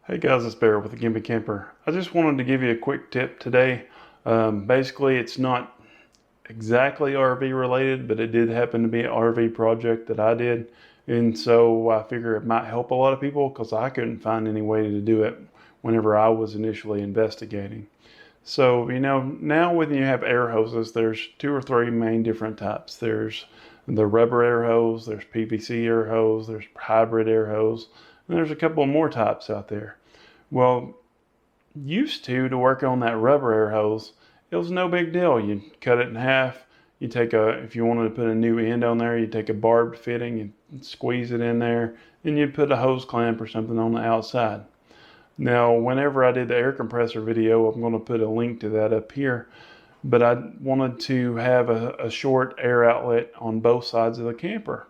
Hey guys, it's Bear with the Gimpy Camper. I just wanted to give you a quick tip today. Basically, it's not exactly RV related, but it did happen to be an RV project that I did. And so I figure it might help a lot of people because I couldn't find any way to do it whenever I was initially investigating. So, now when you have air hoses, there's two or three main different types. There's the rubber air hose, there's PVC air hose, there's hybrid air hose, and there's a couple more types out there. Well, used to work on that rubber air hose, it was no big deal. You cut it in half. You take if you wanted to put a new end on there, you take a barbed fitting and squeeze it in there, and you'd put a hose clamp or something on the outside. Now, whenever I did the air compressor video, I'm going to put a link to that up here, but I wanted to have a short air outlet on both sides of the camper,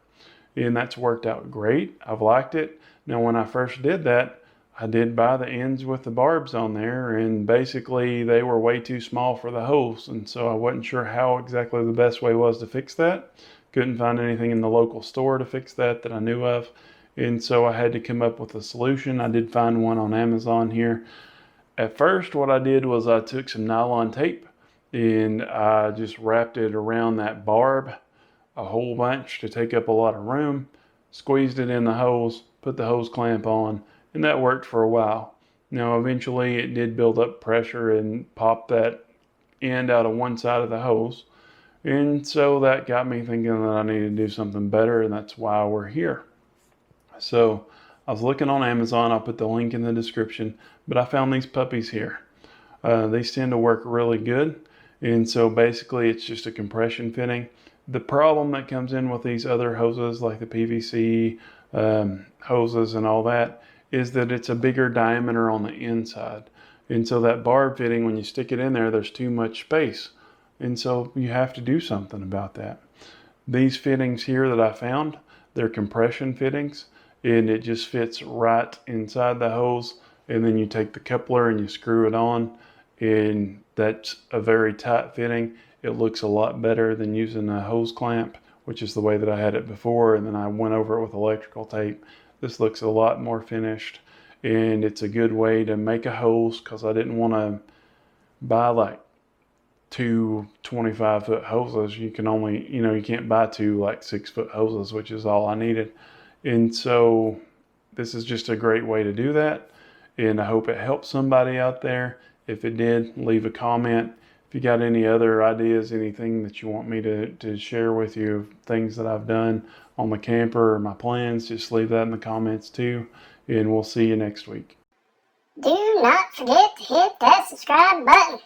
and that's worked out great. I've liked it. Now, when I first did that, I did buy the ends with the barbs on there, and basically they were way too small for the hose, and so I wasn't sure how exactly the best way was to fix that. Couldn't find anything in the local store to fix that I knew of, and so I had to come up with a solution. I did find one on Amazon here. At first, what I did was I took some nylon tape and I just wrapped it around that barb a whole bunch to take up a lot of room, squeezed it in the hose, put the hose clamp on, and that worked for a while. Now, eventually it did build up pressure and pop that end out of one side of the hose. And so that got me thinking that I needed to do something better, and that's why we're here. So I was looking on Amazon. I'll put the link in the description, but I found these puppies here. These tend to work really good. And so basically it's just a compression fitting. The problem that comes in with these other hoses, like the PVC hoses and all that, is that it's a bigger diameter on the inside. And so that barb fitting, when you stick it in there, there's too much space. And so you have to do something about that. These fittings here that I found, they're compression fittings, and it just fits right inside the hose. And then you take the coupler and you screw it on, and that's a very tight fitting. It looks a lot better than using a hose clamp, which is the way that I had it before, and then I went over it with electrical tape. This looks a lot more finished, and it's a good way to make a hose because I didn't want to buy like two 25-foot hoses. You can only, you can't buy two like 6-foot hoses, which is all I needed. And so this is just a great way to do that, and I hope it helps somebody out there. If it did, leave a comment. If you got any other ideas, anything that you want me to share with you, things that I've done on the camper or my plans, just leave that in the comments too, and we'll see you next week. Do not forget to hit that subscribe button.